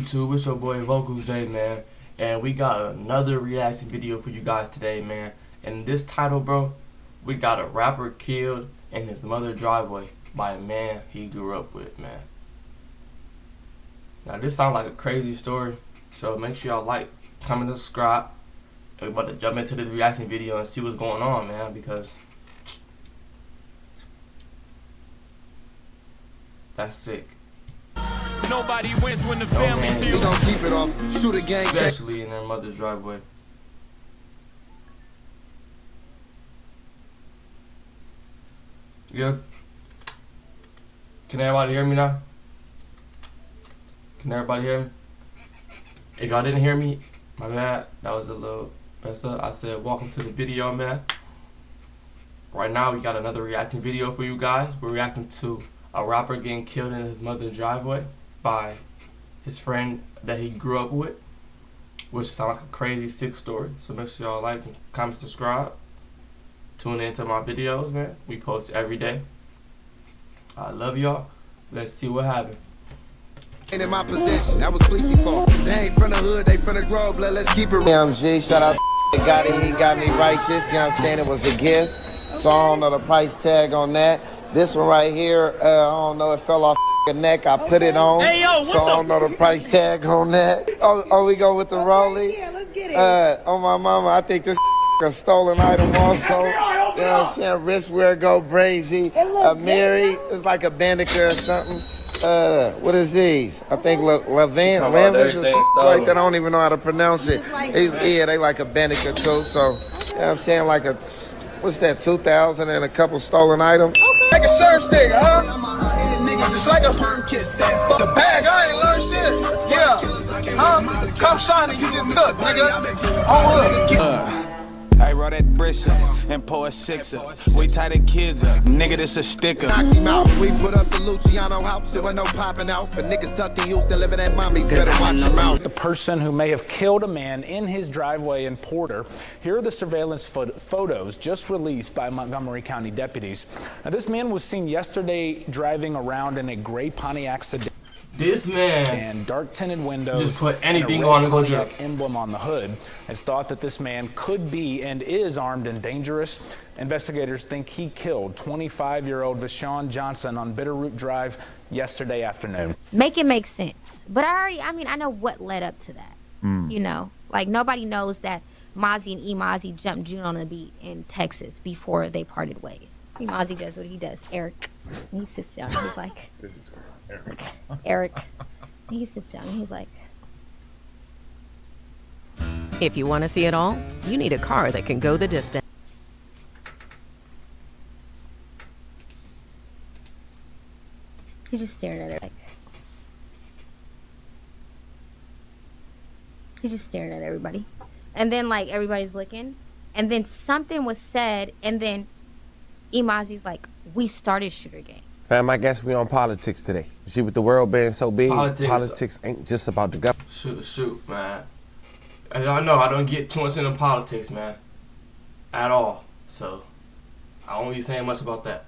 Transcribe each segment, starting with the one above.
YouTube, it's your boy Vocals J, man, and we got another reaction video for you guys today, man. And this title, bro, we got a rapper killed in his mother's driveway by a man he grew up with, man. Now this sounds like a crazy story, so make sure y'all like, comment, and subscribe. And we're about to jump into this reaction video and see what's going on, man, because that's sick. Nobody wins when the family feels. We gon' keep it off. Shoot a gang, especially in their mother's driveway. Yeah. Can everybody hear me now? Can everybody hear me? If y'all didn't hear me, my bad. That was a little messed up. I said welcome to the video, man. Right now we got another reacting video for you guys. We're reacting to a rapper getting killed in his mother's driveway by his friend that he grew up with, which sounds like a crazy, sick story. So make sure y'all like, comment, subscribe. Tune into my videos, man. We post every day. I love y'all. Let's see what happened. Ain't in my possession. That was Fleecy fault. They ain't from the hood, they from the grove. Let's keep it. MG, shout out to got it, he got me righteous. You know what I'm saying? It was a gift. So I don't know the price tag on that. This one right here, I don't know, it fell off the neck. I put it on. Hey, yo, so I don't know the price tag on that. Oh, we go with the Rolly. Yeah, let's get it. On my mama, I think this a stolen item also. You know what I'm saying? Wristwear go brazy. Mary, it's like a Bandicoot or something. What is these? I think Levant or something like that. I don't even know how to pronounce it. Yeah, they like a Bandicoot too. So, you know what I'm saying? Like a, what's that, 2,000 and a couple stolen items? Like a shirt stick, huh? Just like a the bag, I ain't learned shit. Yeah. Come shine and you get took, nigga. On I roll that bristle and pour a sixer. We tie the kids up, nigga, this a sticker. knock him out. We put up the Luciano house. There was no popping out for niggas tucked in Houston living at mommy's. Better watch them out. The person who may have killed a man in his driveway in Porter. Here are the surveillance photos just released by Montgomery County deputies. Now, this man was seen yesterday driving around in a gray Pontiac sedan. This man and dark tinted windows. Just put anything on and go jail. Emblem on the hood. It's thought that this man could be and is armed and dangerous. Investigators think he killed 25-year-old Vashon Johnson on Bitterroot Drive yesterday afternoon. Make it make sense. But I know what led up to that. You know, like nobody knows that Mozzie and E-Mozzie jumped June on the beat in Texas before they parted ways. E-Mozzie does what he does. Eric, he sits down and he's like, this is Eric. Eric. He sits down and he's like, if you want to see it all, you need a car that can go the distance. he's just staring at her like, he's just staring at everybody. And then like everybody's looking. And then something was said. And then E-Mozzie's like, we started Shooter Gang. Fam, I guess we on politics today. You see, with the world being so big, politics ain't just about the government. Shoot, man. And I know I don't get too much into politics, man, at all. So I won't be saying much about that.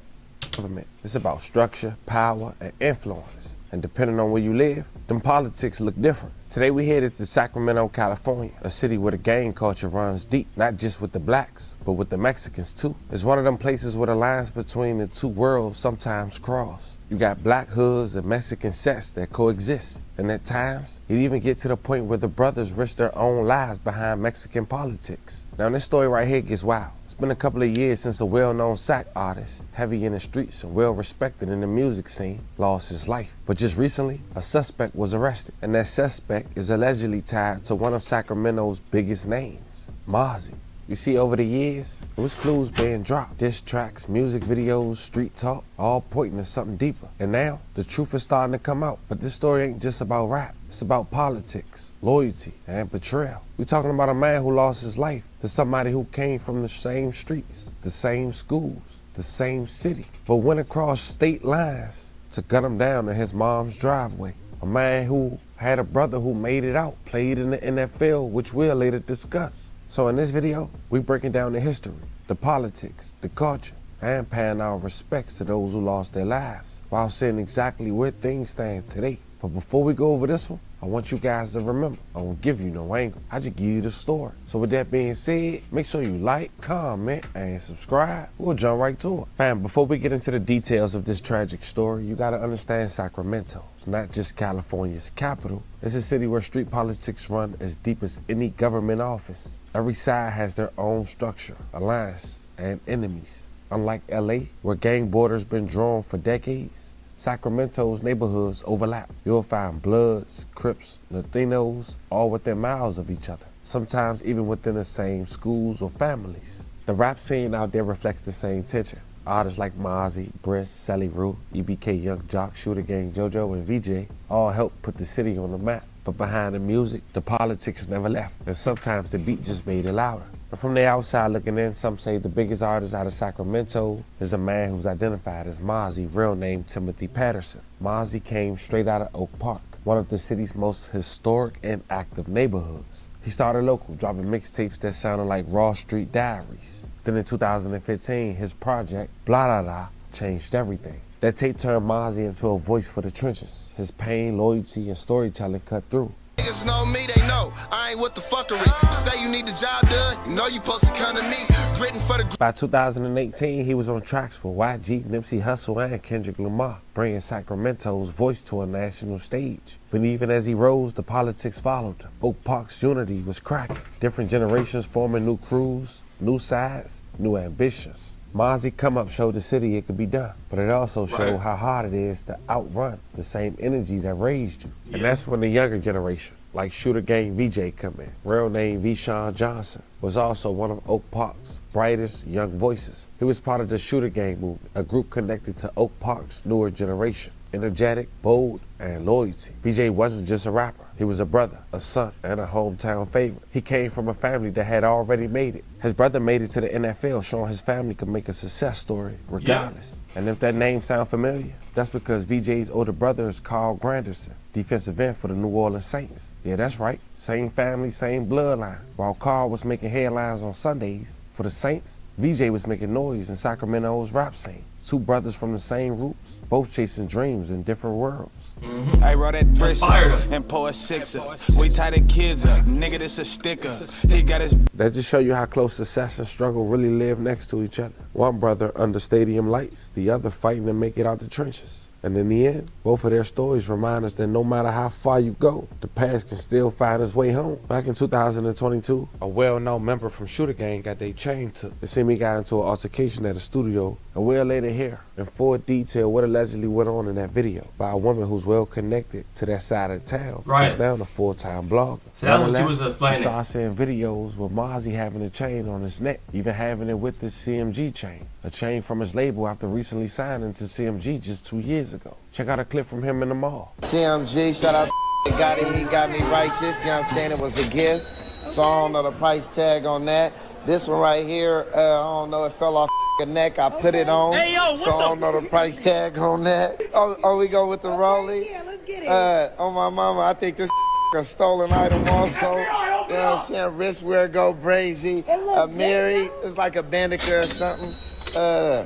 Government. It's about structure, power, and influence. And depending on where you live, them politics look different. Today we headed to Sacramento, California, a city where the gang culture runs deep, not just with the blacks, but with the Mexicans too. It's one of them places where the lines between the two worlds sometimes cross. You got black hoods and Mexican sets that coexist. And at times, it even get to the point where the brothers risk their own lives behind Mexican politics. Now this story right here gets wild. It's been a couple of years since a well-known sack artist, heavy in the streets and well-respected in the music scene, lost his life. But just recently, a suspect was arrested, and that suspect is allegedly tied to one of Sacramento's biggest names, Mozzie. You see, over the years, there was clues being dropped. Diss tracks, music videos, street talk, all pointing to something deeper. And now, the truth is starting to come out. But this story ain't just about rap. It's about politics, loyalty, and betrayal. We're talking about a man who lost his life to somebody who came from the same streets, the same schools, the same city, but went across state lines to gun him down in his mom's driveway. A man who had a brother who made it out, played in the NFL, which we'll later discuss. So in this video, we're breaking down the history, the politics, the culture, and paying our respects to those who lost their lives, while seeing exactly where things stand today. But before we go over this one, I want you guys to remember, I won't give you no angle. I just give you the story. So with that being said, make sure you like, comment, and subscribe. We'll jump right to it. Fam, before we get into the details of this tragic story, you gotta understand Sacramento. It's not just California's capital. It's a city where street politics run as deep as any government office. Every side has their own structure, alliance, and enemies. Unlike LA, where gang borders been drawn for decades, Sacramento's neighborhoods overlap. You'll find Bloods, Crips, Latinos, all within miles of each other, sometimes even within the same schools or families. The rap scene out there reflects the same tension. Artists like Mozzie, Briss, Sally Rue, EBK Young Jock, Shooter Gang, JoJo, and VJ all helped put the city on the map. But behind the music, the politics never left, and sometimes the beat just made it louder. But from the outside looking in, some say the biggest artist out of Sacramento is a man who's identified as Mozzie, real name Timothy Patterson. Mozzie came straight out of Oak Park, one of the city's most historic and active neighborhoods. He started local, dropping mixtapes that sounded like Raw Street Diaries. Then in 2015, his project, Blah Da Da, changed everything. That tape turned Mozzie into a voice for the trenches. His pain, loyalty, and storytelling cut through. Niggas know me, they know I ain't with the fuckery. You say you need the job done, you know you supposed to come to me. Gritting for the. By 2018, he was on tracks with YG, Nipsey Hussle, and Kendrick Lamar, bringing Sacramento's voice to a national stage. But even as he rose, the politics followed him. Oak Park's unity was cracking. Different generations forming new crews, new sides, new ambitions. Mozzie come up showed the city it could be done, but it also showed how hard it is to outrun the same energy that raised you. And that's when the younger generation, like Shooter Gang VJ come in. Real name Vishon Johnson was also one of Oak Park's brightest young voices. He was part of the Shooter Gang movement, a group connected to Oak Park's newer generation. Energetic, bold, and loyalty. VJ wasn't just a rapper. He was a brother, a son, and a hometown favorite. He came from a family that had already made it. His brother made it to the NFL, showing his family could make a success story regardless. And if that name sound familiar, that's because VJ's older brother is Carl Granderson, defensive end for the New Orleans Saints. Yeah, that's right. Same family, same bloodline. While Carl was making headlines on Sundays for the Saints, VJ was making noise in Sacramento's rap scene. Two brothers from the same roots, both chasing dreams in different worlds. I wrote that Briss and pour a sixer. We tie the kids up, nigga, this a sticker. He got his. That just show you how close success and struggle really live next to each other. One brother under stadium lights, the other fighting to make it out the trenches. And in the end, both of their stories remind us that no matter how far you go, the past can still find its way home. Back in 2022, a well-known member from Shooter Gang got their chain took. It seemed he got into an altercation at a studio, and we'll later hear in full detail what allegedly went on in that video by a woman who's well connected to that side of town. Right. Who's now a full-time blogger. So that's what you was explaining. You start seeing videos with Mozzie having a chain on his neck, even having it with his CMG chain. A chain from his label after recently signing to CMG just 2 years ago. Check out a clip from him in the mall. CMG, shout out to got it, he got me righteous. You know what I'm saying? It was a gift. So I don't know the price tag on that. This one right here, I don't know, it fell off the neck. I put it on. Hey, yo, so I don't know the price tag on that. Oh, we go with the Rolly. Yeah, let's get it. On my mama, I think this a stolen item also. You know what I'm saying? Wristwear go brazy. Mary, it's like a Bandicoot or something.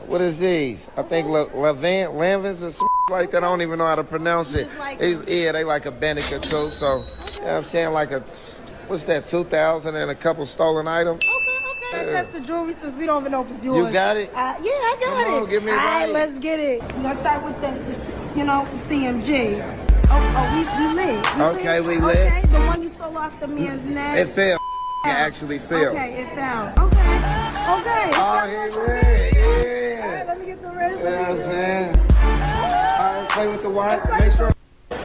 What is these? I think Lavins or something like that. I don't even know how to pronounce it. Yeah, they like a Bandicoot too. So, you know what I'm saying? Like a, what's that, 2,000 and a couple stolen items? Okay. Test the jewelry since we don't even know if it's yours. You got it? Yeah, I got it. Come on, give me a All right, ride. let's get it. We're going to start with the CMG. We lit. Okay, we lit. Okay, the one you stole off the man's neck. It fell. It actually fell. Okay, it fell. Okay. Oh, he lit. Yeah. All right, let me get the rest. You know what I'm saying? All right, play with the watch. Make sure.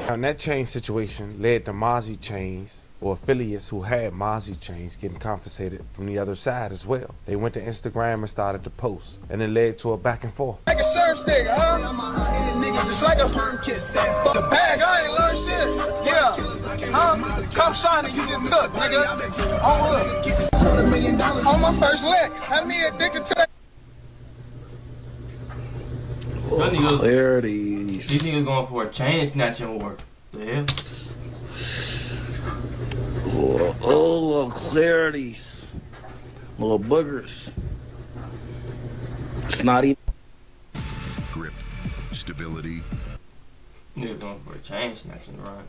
And that chain situation led to Mozzie chains, or affiliates who had Mozzie chains, getting confiscated from the other side as well. They went to Instagram and started to post, and it led to a back and forth. Like a surf stick, huh? Just like a perm kiss said. Fuck the bag, I ain't learned shit. Yeah. Huh? Come shiny, you get took, nigga. On my first lick, had me addicted to that. Clarities. These niggas going for a chain snatching war. The hell? Oh, little clarities. Little boogers. Snotty. Grip. Stability. Niggas going for a chain snatching run.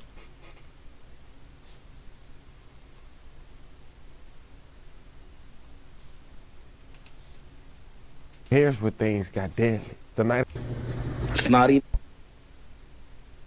Here's where things got deadly. The night. Snotty.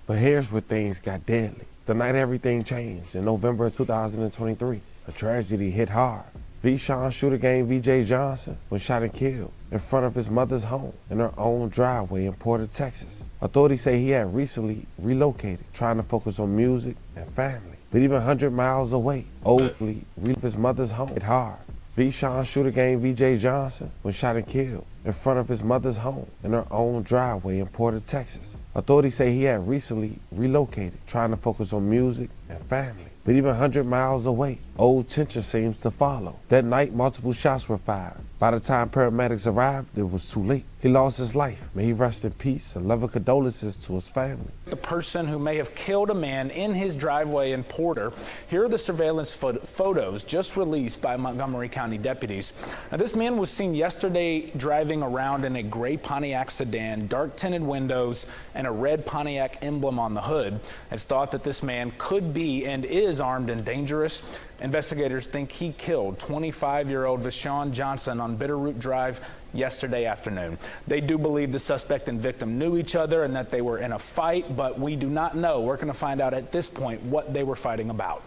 But here's where things got deadly. The night everything changed in November of 2023. A tragedy hit hard. Vshon Shooter Gang VJ Johnson was shot and killed in front of his mother's home in her own driveway in Porter, Texas. Authorities say he had recently relocated, trying to focus on music and family. But even 100 miles away, Oakley relieved his mother's home hit hard. Vshon Shooter Gang VJ Johnson was shot and killed in front of his mother's home in her own driveway in Porter, Texas. Authorities say he had recently relocated, trying to focus on music and family. But even 100 miles away, old tension seems to follow. That night, multiple shots were fired. By the time paramedics arrived, it was too late. He lost his life. May he rest in peace and loving condolences to his family. The person who may have killed a man in his driveway in Porter. Here are the surveillance photos just released by Montgomery County deputies. Now, this man was seen yesterday driving around in a gray Pontiac sedan, dark tinted windows, and a red Pontiac emblem on the hood. It's thought that this man could be and is armed and dangerous. Investigators think he killed 25-year-old Vshon Johnson on Bitterroot Drive yesterday afternoon. They do believe the suspect and victim knew each other and that they were in a fight, but we do not know. We're going to find out at this point what they were fighting about.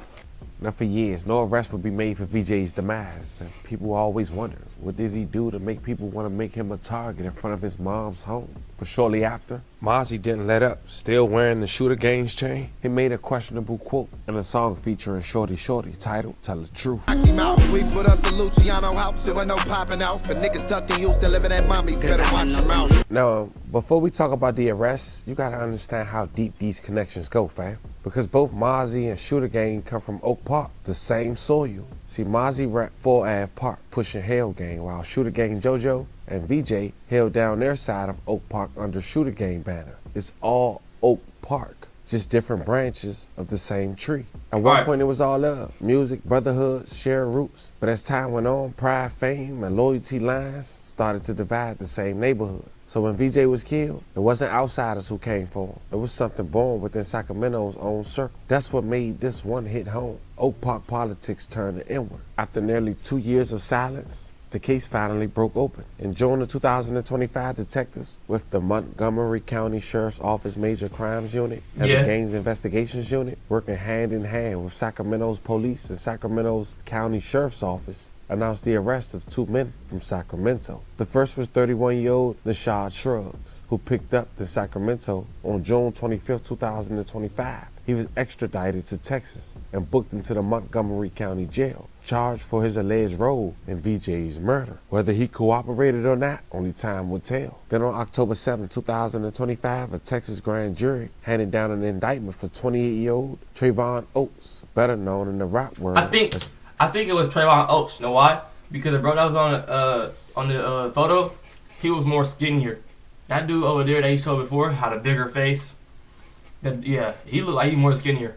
Now, for years, no arrest would be made for VJ's demise, and people always wonder, what did he do to make people want to make him a target in front of his mom's home? But shortly after, Mozzie didn't let up. Still wearing the Shooter Gang's chain, he made a questionable quote in a song featuring Shorty Shorty titled Tell the Truth. We put up the Luciano house, there was no popping out. For niggas tucked in Houston living at mommy's, better watch them out. Now, before we talk about the arrests, you gotta understand how deep these connections go, fam. Because both Mozzie and Shooter Gang come from Oak Park, the same soil. See, Mozzie rep 4 Ave Park, pushing Hell Gang, while Shooter Gang JoJo and VJ held down their side of Oak Park under Shooter Gang banner. It's all Oak Park, just different branches of the same tree. At one point it was all love, music, brotherhood, shared roots. But as time went on, pride, fame, and loyalty lines started to divide the same neighborhood. So when VJ was killed, it wasn't outsiders who came for him. It was something born within Sacramento's own circle. That's what made this one hit home. Oak Park politics turned inward. After nearly 2 years of silence, the case finally broke open. In June of 2025, detectives with the Montgomery County Sheriff's Office Major Crimes Unit and the Gangs Investigations Unit, working hand in hand with Sacramento's police and Sacramento's County Sheriff's Office, announced the arrest of 2 men from Sacramento. The first was 31-year-old Nashad Shrugs, who picked up in Sacramento on June 25, 2025. He was extradited to Texas and booked into the Montgomery County Jail, charged for his alleged role in VJ's murder. Whether he cooperated or not, only time will tell. Then on October 7, 2025, a Texas grand jury handed down an indictment for 28-year-old Trayvon Oates, better known in the rap world. I think it was Trayvon Oates. You know why? Because the bro that was on the photo, he was more skinnier. That dude over there that he showed before had a bigger face. Yeah, he looked like he more skinnier.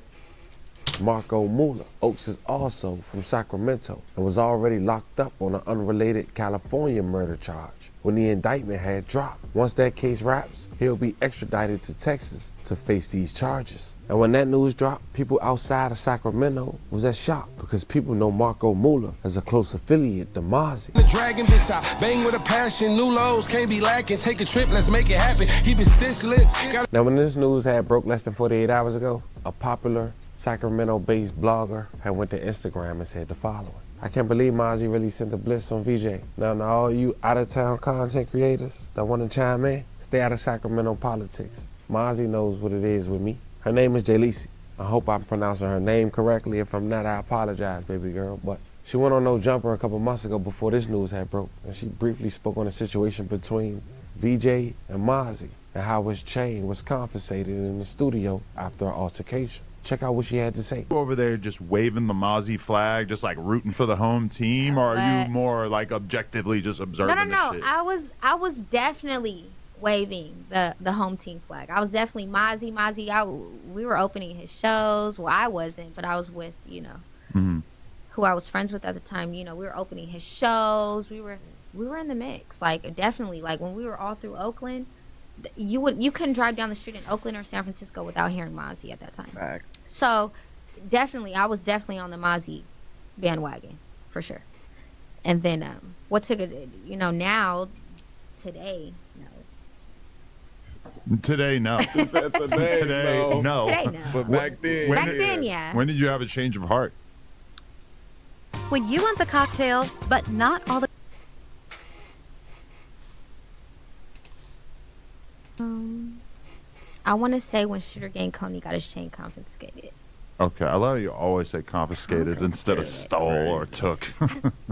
Marco Muller. Oates is also from Sacramento and was already locked up on an unrelated California murder charge when the indictment had dropped. Once that case wraps, he'll be extradited to Texas to face these charges. And when that news dropped, people outside of Sacramento was at shock because people know Marco Muller as a close affiliate to Mozzie. The dragon bitch, I bang with a passion, new lows can't be lacking. Take a trip, let's make it happen. Keep it stitched lips. Now, when this news had broke less than 48 hours ago, a popular Sacramento-based blogger had went to Instagram and said the following. I can't believe Mozzie really sent the blitz on VJ. Now all you out-of-town content creators that want to chime in, stay out of Sacramento politics. Mozzie knows what it is with me. Her name is Jalisi. I hope I'm pronouncing her name correctly. If I'm not, I apologize, baby girl. But she went on No Jumper a couple months ago before this news had broke, and she briefly spoke on the situation between VJ and Mozzie and how his chain was confiscated in the studio after an altercation. Check out what she had to say. Over there just waving the Mozzie flag, just like rooting for the home team, or are you more like objectively just observing No. this shit? I was definitely waving the home team flag. I was definitely Mozzie. We were opening his shows. Well, I wasn't, but I was with, who I was friends with at the time. We were opening his shows. We were in the mix. Like, definitely, like when we were all through Oakland, you couldn't drive down the street in Oakland or San Francisco without hearing Mozzie at that time. Right. So definitely, I was definitely on the Mozzie bandwagon for sure. And then what took it, now today, no. Today, no. Today, no. Today, no. But back then, Back then, yeah. When did you have a change of heart? When you want the cocktail, but not all the... I want to say when Sugar Gang Coney got his chain confiscated. Okay, I love how you always say confiscated instead of stole or took.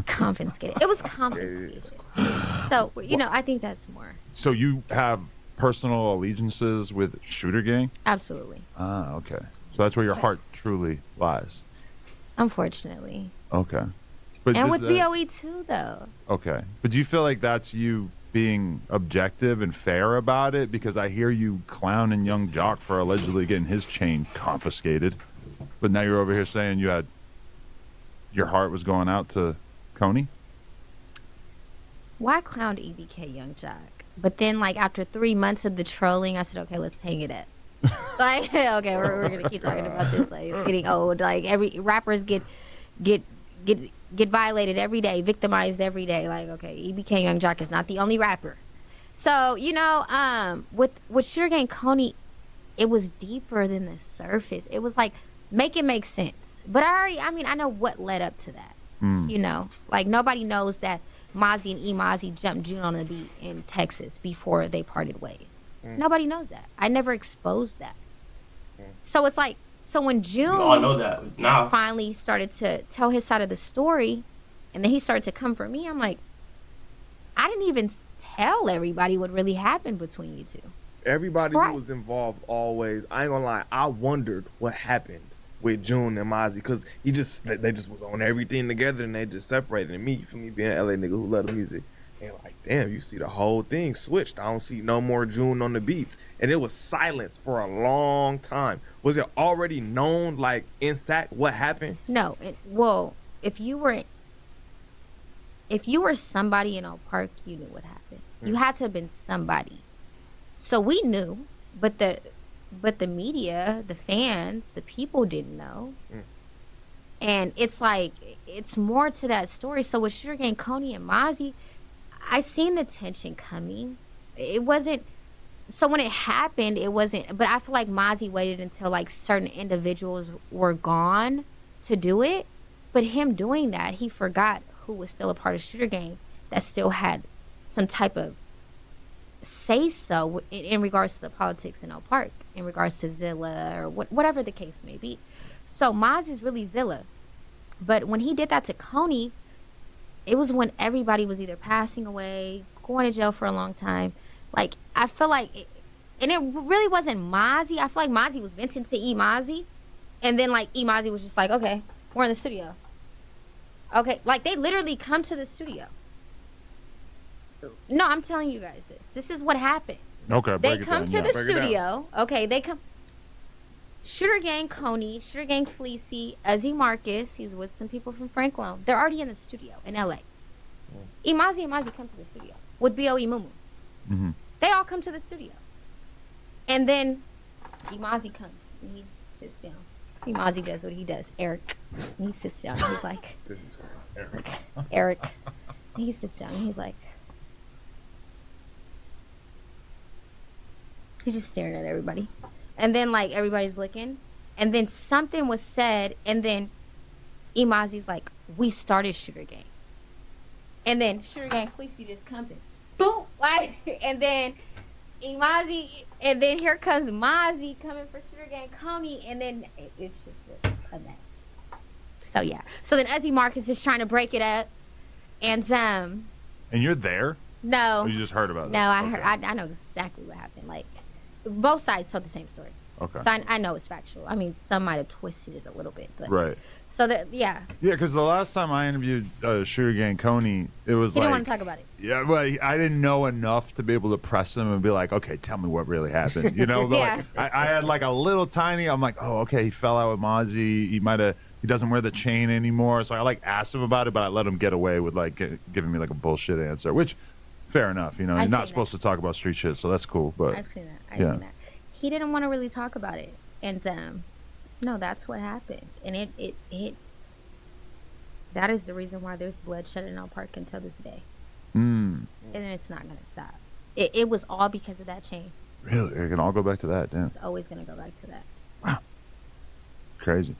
Confiscated. It was confiscated. So, you know, I think that's more. So you have personal allegiances with Shooter Gang? Absolutely. Ah, okay. So that's where your heart truly lies. Unfortunately. Okay. But And does with that- BOE too, though. Okay. But do you feel like that's you being objective and fair about it? Because I hear you clowning Young Jock for allegedly getting his chain confiscated. But now you're over here saying your heart was going out to Coney? Why clowned EBK Young Jock? But then, like, after 3 months of the trolling, I said, okay, let's hang it up. Like, okay, we're gonna keep talking about this. Like, it's getting old. Like, every rappers get violated every day, victimized every day. Like, okay, EBK Young Jock is not the only rapper. So, you know, with Sugar Gang Coney, it was deeper than the surface. It was like, make it make sense. But I know what led up to that. You know, like, nobody knows that Mozzie and E-Mozzie jumped June on the beat in Texas before they parted ways. Nobody knows that. I never exposed that. So it's like, so when June We all know that now. finally started to tell his side of the story, and then he started to come for me, I'm like, I didn't even tell everybody what really happened between you two. Everybody who was involved always, I ain't gonna lie, I wondered what happened with June and Mozzie, because they just was on everything together and they just separated. And me, for me being an LA nigga who love the music, and like, damn, you see the whole thing switched. I don't see no more June on the beats. And it was silence for a long time. Was it already known, like, in SAC what happened? No, well, if you were somebody in Oak Park, you knew what happened. You had to have been somebody. So we knew, but the media, the fans, the people didn't know. And it's like, it's more to that story. So with Sugar Gang Coney and Mozzie, I seen the tension coming. It wasn't, so when it happened, it wasn't, but I feel like Mozzie waited until like certain individuals were gone to do it. But him doing that, he forgot who was still a part of Sugar Gang that still had some type of say so in regards to the politics in Oak Park, in regards to Zilla or whatever the case may be. So Mozzie's really Zilla. But when he did that to Coney, it was when everybody was either passing away, going to jail for a long time. Like, I feel like, and it really wasn't Mozzie. I feel like Mozzie was venting to E-Mozzie. And then, like, E-Mozzie was just like, okay, we're in the studio. Okay, like, they literally come to the studio. No, I'm telling you guys this. This is what happened. Okay, They come to the studio. Okay, they come. Shooter Gang Coney, Shooter Gang Fleecy, Uzi Marcus, he's with some people from Frank Loan. They're already in the studio in LA. E-Mozzie and Mozzie come to the studio with B.O.E. Mumu. They all come to the studio. And then E-Mozzie comes and he sits down. E-Mozzie does what he does. Eric. And he sits down and he's like, This is Eric. Eric. And he sits down and he's like, he's just staring at everybody. And then, like, everybody's looking. And then something was said. And then E-Mozzie's like, we started Shooter Gang. And then Shooter Gang Fleecy just comes in. Boom! Like, and then E-Mozzie. And then here comes Mozzie coming for Shooter Gang Coney. And then it's just a mess. So, yeah. So then Uzi Marcus is trying to break it up. And, And you're there? no. Or you just heard about it? No, I heard. I know exactly what happened. Like, both sides told the same story. Okay. So I know it's factual. I mean, some might have twisted it a little bit, but Right. So that, yeah, Yeah, because the last time I interviewed Shooter Gang Coney, it was he like... didn't want to talk about it. Yeah, well, I didn't know enough to be able to press him and be like, okay, tell me what really happened. You know, but Yeah. like, I had like a little tiny, I'm like, oh, okay, he fell out with Mozzie. He doesn't wear the chain anymore. So I like asked him about it, but I let him get away with like giving me like a bullshit answer, which fair enough. You know, you're I've not seen supposed to talk about street shit, so that's cool. But I've seen that. I've yeah. seen that. He didn't want to really talk about it, and no, that's what happened, and it that is the reason why there's bloodshed in Oak Park until this day. and it's not gonna stop. It was all because of that chain. Really? It can all go back to that, damn. It's always gonna go back to that. Crazy.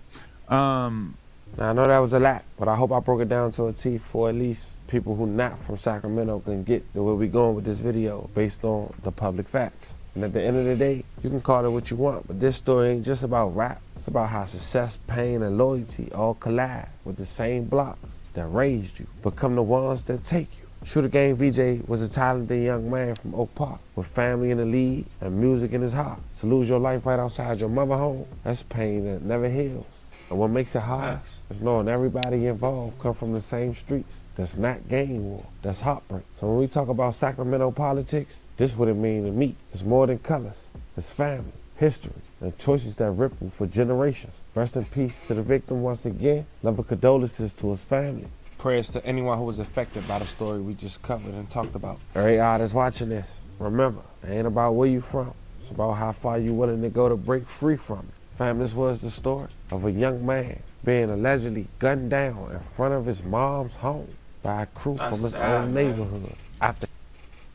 Now, I know that was a lot, but I hope I broke it down to a T for at least people who not from Sacramento can get to where we going with this video based on the public facts. And at the end of the day, you can call it what you want, but this story ain't just about rap. It's about how success, pain, and loyalty all collide with the same blocks that raised you, become the ones that take you. Shooter Gang VJ was a talented young man from Oak Park with family in the lead and music in his heart. To lose your life right outside your mother home, that's pain that never heals. And what makes it hard is knowing everybody involved come from the same streets. That's not gang war, that's heartbreak. So when we talk about Sacramento politics, this is what it means to me. It's more than colors, it's family, history, and choices that ripple for generations. Rest in peace to the victim once again. Love and condolences to his family. Prayers to anyone who was affected by the story we just covered and talked about. Every artist watching this, remember, it ain't about where you from. It's about how far you willing to go to break free from it. Fam, this was the story of a young man being allegedly gunned down in front of his mom's home by a crew from his own neighborhood. After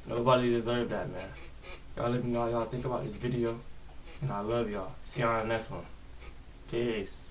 Nobody deserved that, man. Y'all let me know how y'all think about this video. And I love y'all. See y'all on the next one. Peace.